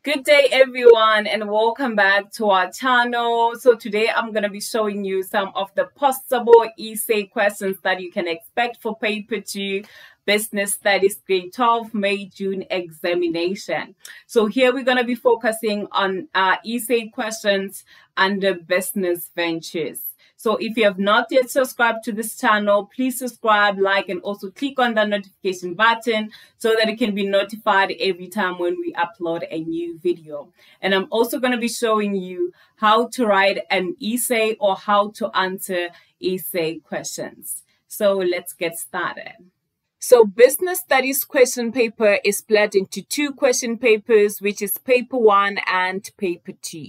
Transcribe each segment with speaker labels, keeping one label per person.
Speaker 1: Good day everyone and welcome back to our channel. So today I'm going to be showing you some of the possible essay questions that you can expect for paper 2 Business Studies grade 12 May-June examination. So here we're going to be focusing on essay questions under business ventures. So if you have not yet subscribed to this channel, please subscribe, like, and also click on the notification button so that you can be notified every time when we upload a new video. And I'm also going to be showing you how to write an essay or how to answer essay questions. So let's get started. So business studies question paper is split into 2 question papers, which is paper 1 and paper 2.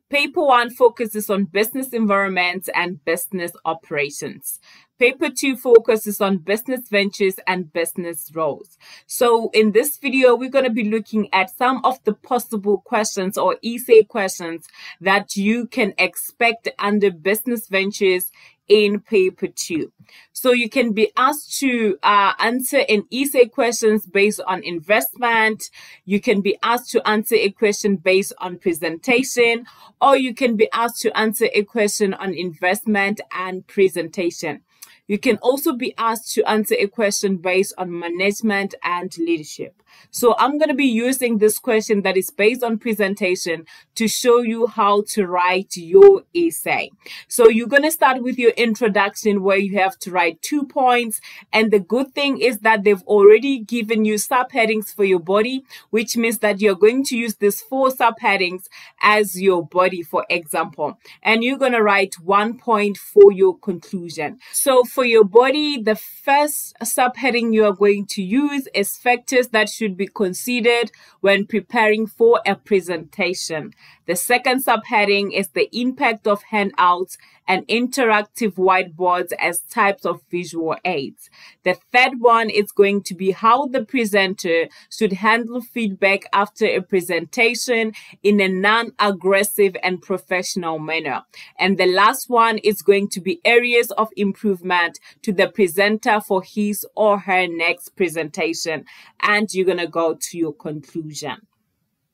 Speaker 1: Paper 1 focuses on business environments and business operations. Paper 2 focuses on business ventures and business roles. So in this video, we're going to be looking at some of the possible questions or essay questions that you can expect under business ventures in paper 2. So you can be asked to answer an essay questions based on investment. You can be asked to answer a question based on presentation, or you can be asked to answer a question on investment and presentation. You can also be asked to answer a question based on management and leadership. So I'm going to be using this question that is based on presentation to show you how to write your essay. So you're going to start with your introduction where you have to write 2 points. And the good thing is that they've already given you subheadings for your body, which means that you're going to use these 4 subheadings as your body, for example. And you're going to write 1 point for your conclusion. So for your body, the first subheading you are going to use is factors that should be considered when preparing for a presentation. The second subheading is the impact of handouts and interactive whiteboards as types of visual aids. The third one is going to be how the presenter should handle feedback after a presentation in a non-aggressive and professional manner. And the last one is going to be areas of improvement to the presenter for his or her next presentation. And you're going to go to your conclusion.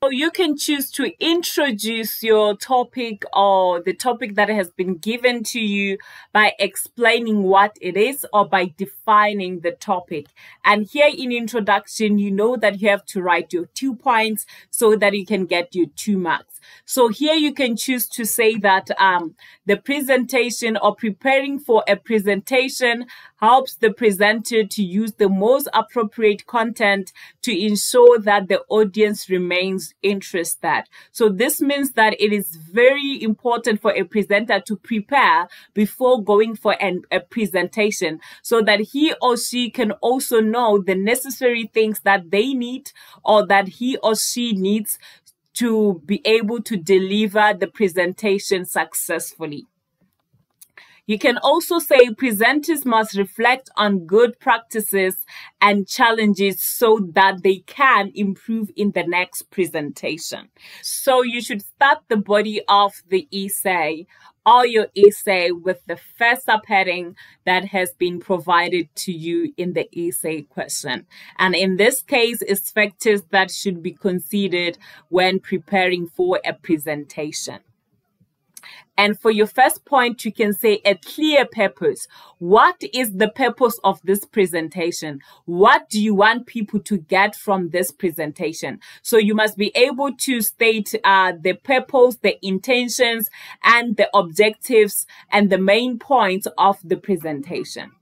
Speaker 1: So you can choose to introduce your topic or the topic that has been given to you by explaining what it is or by defining the topic. And here in introduction, you know that you have to write your 2 points so that you can get your 2 marks. So here you can choose to say that the presentation or preparing for a presentation helps the presenter to use the most appropriate content to ensure that the audience remains interested. So this means that it is very important for a presenter to prepare before going for a presentation so that he or she can also know the necessary things that they need or that he or she needs to be able to deliver the presentation successfully. You can also say presenters must reflect on good practices and challenges so that they can improve in the next presentation. So you should start the body of the essay or your essay with the first subheading that has been provided to you in the essay question. And in this case, it's factors that should be considered when preparing for a presentation. And for your first point, you can say a clear purpose. What is the purpose of this presentation? What do you want people to get from this presentation? So you must be able to state the purpose, the intentions, and the objectives and the main points of the presentation.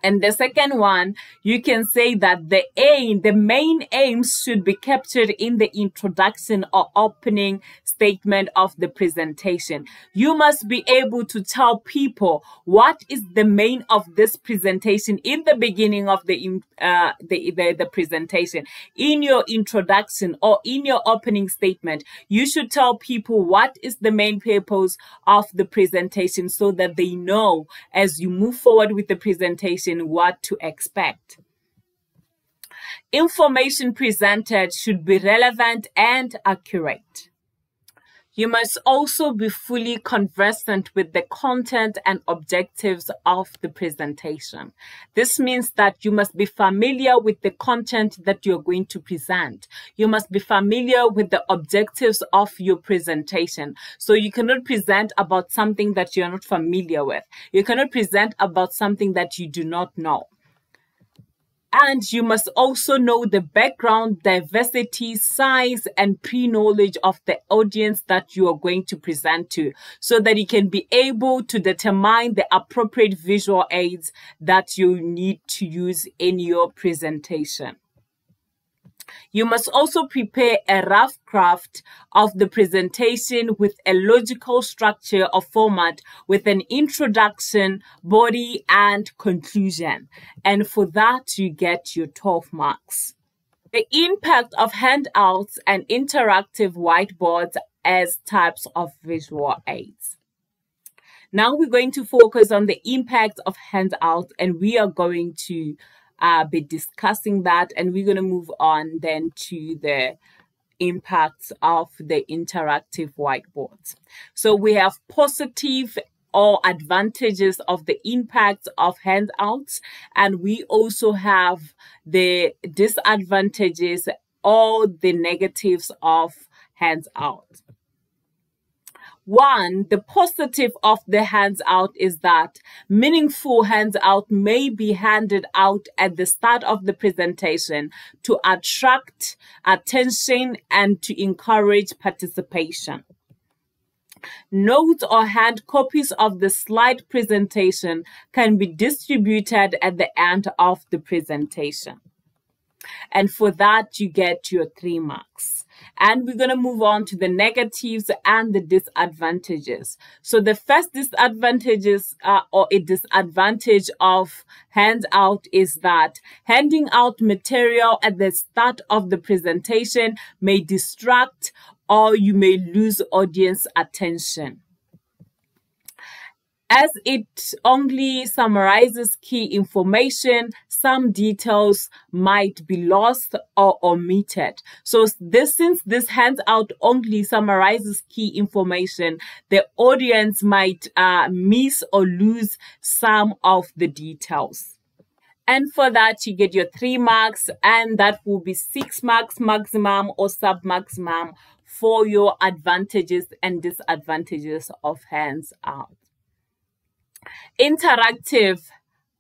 Speaker 1: And the second one, you can say that the main aims should be captured in the introduction or opening statement of the presentation. You must be able to tell people what is the main of this presentation in the beginning of the presentation. In your introduction or in your opening statement, you should tell people what is the main purpose of the presentation so that they know as you move forward with the presentation what to expect. Information presented should be relevant and accurate. You must also be fully conversant with the content and objectives of the presentation. This means that you must be familiar with the content that you're going to present. You must be familiar with the objectives of your presentation. So you cannot present about something that you're not familiar with. You cannot present about something that you do not know. And you must also know the background, diversity, size, and pre-knowledge of the audience that you are going to present to, so that you can be able to determine the appropriate visual aids that you need to use in your presentation. You must also prepare a rough draft of the presentation with a logical structure or format with an introduction, body, and conclusion. And for that, you get your 12 marks. The impact of handouts and interactive whiteboards as types of visual aids. Now we're going to focus on the impact of handouts, and we are going to be discussing that, and we're going to move on then to the impacts of the interactive whiteboards. So we have positive or advantages of the impact of handouts, and we also have the disadvantages or the negatives of handouts. One, the positive of the handout is that meaningful handout may be handed out at the start of the presentation to attract attention and to encourage participation. Notes or hand copies of the slide presentation can be distributed at the end of the presentation. And for that, you get your 3 marks. And we're going to move on to the negatives and the disadvantages. So the first disadvantages or a disadvantage of handout is that handing out material at the start of the presentation may distract or you may lose audience attention. As it only summarizes key information, some details might be lost or omitted. So since this handout only summarizes key information, the audience might miss or lose some of the details. And for that, you get your 3 marks, and that will be 6 marks maximum or sub-maximum for your advantages and disadvantages of handout. Interactive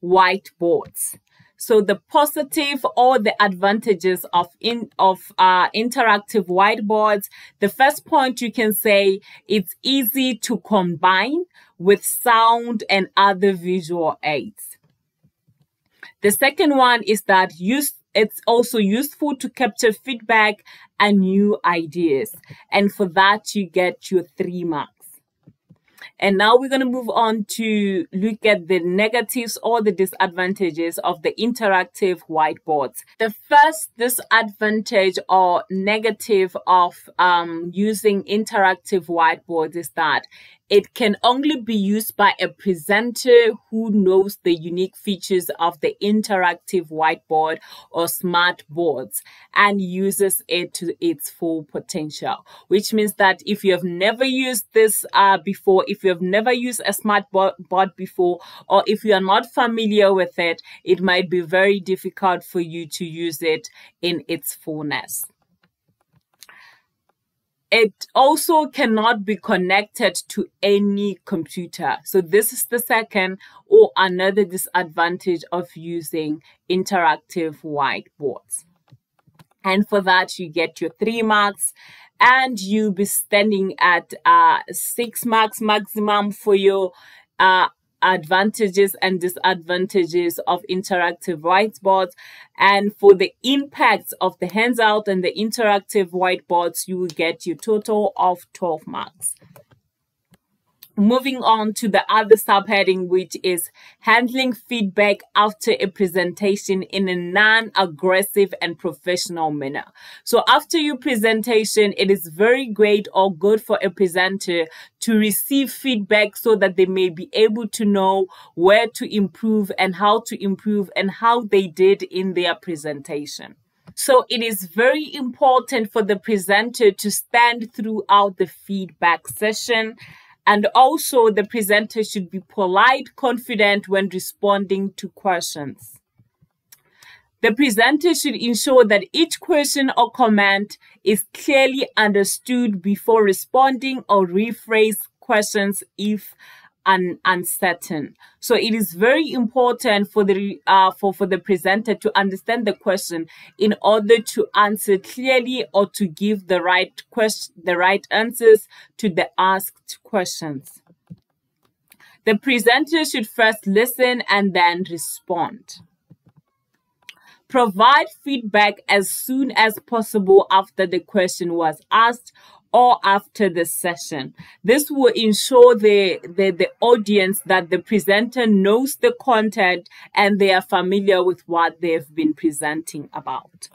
Speaker 1: whiteboards. So the positive or the advantages of interactive whiteboards. The first point you can say, it's easy to combine with sound and other visual aids. The second one is that it's also useful to capture feedback and new ideas. And for that, you get your 3 marks. And now we're going to move on to look at the negatives or the disadvantages of the interactive whiteboards. The first disadvantage or negative of using interactive whiteboards is that it can only be used by a presenter who knows the unique features of the interactive whiteboard or smart boards and uses it to its full potential, which means that if you have never used this before, if you have never used a smart board before, or if you are not familiar with it, it might be very difficult for you to use it in its fullness. It also cannot be connected to any computer. So this is the second or another disadvantage of using interactive whiteboards. And for that, you get your 3 marks, and you'll be standing at 6 marks maximum for your advantages and disadvantages of interactive whiteboards. And for the impacts of the handout and the interactive whiteboards, you will get your total of 12 marks. Moving on to the other subheading, which is handling feedback after a presentation in a non-aggressive and professional manner. So after your presentation, it is very great or good for a presenter to receive feedback so that they may be able to know where to improve and how they did in their presentation. So it is very important for the presenter to stand throughout the feedback session. And also the presenter should be polite, confident when responding to questions. The presenter should ensure that each question or comment is clearly understood before responding or rephrase questions if uncertain. So it is very important for the presenter to understand the question in order to answer clearly or to give the right answers to the asked questions. The presenter should first listen and then respond. Provide feedback as soon as possible after the question was asked or after the session. This will ensure the audience that the presenter knows the content and they are familiar with what they've been presenting about.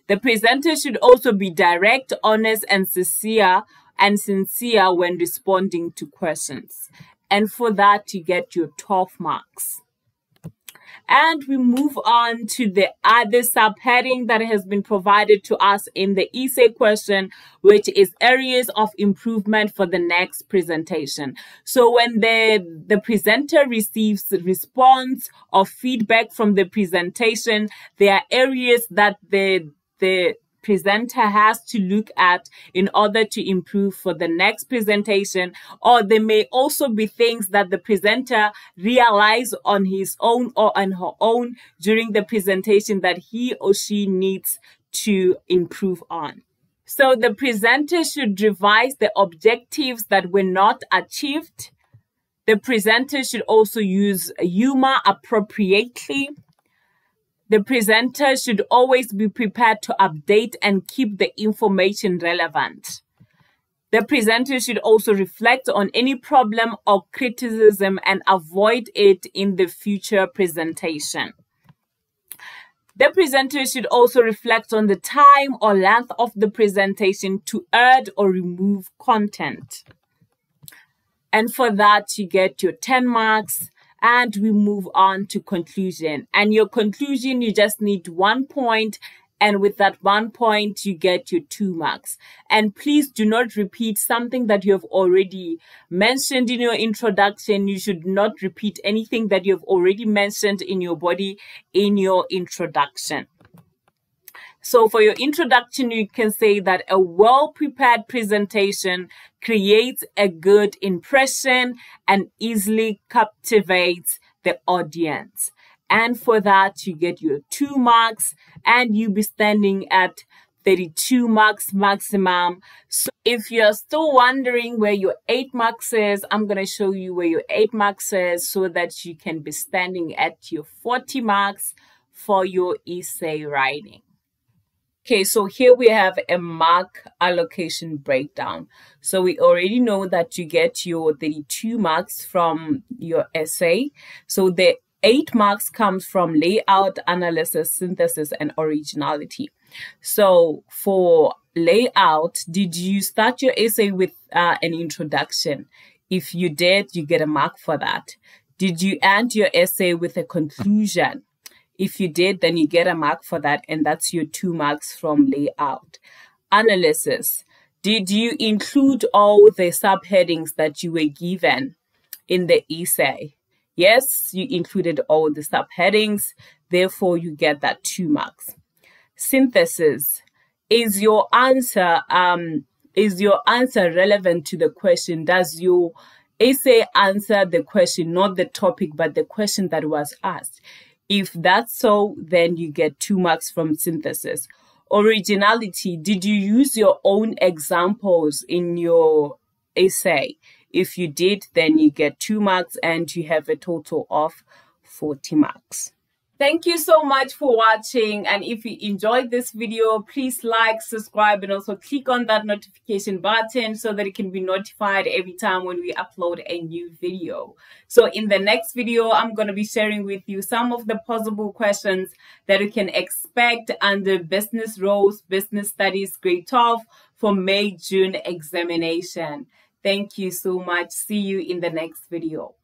Speaker 1: The presenter should also be direct, honest, and sincere when responding to questions. And for that, you get your 12 marks. And we move on to the other subheading that has been provided to us in the essay question, which is areas of improvement for the next presentation. So when the presenter receives response or feedback from the presentation, there are areas that the presenter has to look at in order to improve for the next presentation, or there may also be things that the presenter realizes on his own or on her own during the presentation that he or she needs to improve on. So the presenter should revise the objectives that were not achieved. The presenter should also use humor appropriately. The presenter should always be prepared to update and keep the information relevant. The presenter should also reflect on any problem or criticism and avoid it in the future presentation. The presenter should also reflect on the time or length of the presentation to add or remove content. And for that, you get your 10 marks. And we move on to conclusion. And your conclusion, you just need 1 point. And with that 1 point, you get your 2 marks. And please do not repeat something that you have already mentioned in your introduction. You should not repeat anything that you have already mentioned in your body in your introduction. So for your introduction, you can say that a well-prepared presentation creates a good impression and easily captivates the audience. And for that, you get your 2 marks and you'll be standing at 32 marks maximum. So if you're still wondering where your 8 marks is, I'm going to show you where your 8 marks is so that you can be standing at your 40 marks for your essay writing. Okay, so here we have a mark allocation breakdown. So we already know that you get your 32 marks from your essay. So the 8 marks comes from layout, analysis, synthesis, and originality. So for layout, did you start your essay with an introduction? If you did, you get a mark for that. Did you end your essay with a conclusion? If you did, then you get a mark for that, and that's your 2 marks from layout. Analysis. Did you include all the subheadings that you were given in the essay? Yes, you included all the subheadings, therefore you get that 2 marks. Synthesis. Is your answer relevant to the question? Does your essay answer the question, not the topic, but the question that was asked? If that's so, then you get 2 marks from synthesis. Originality. Did you use your own examples in your essay? If you did, then you get 2 marks and you have a total of 40 marks. Thank you so much for watching. And if you enjoyed this video, please like, subscribe, and also click on that notification button so that you can be notified every time when we upload a new video. So in the next video, I'm going to be sharing with you some of the possible questions that you can expect under Business Roles, Business Studies, Grade 12 for May-June examination. Thank you so much. See you in the next video.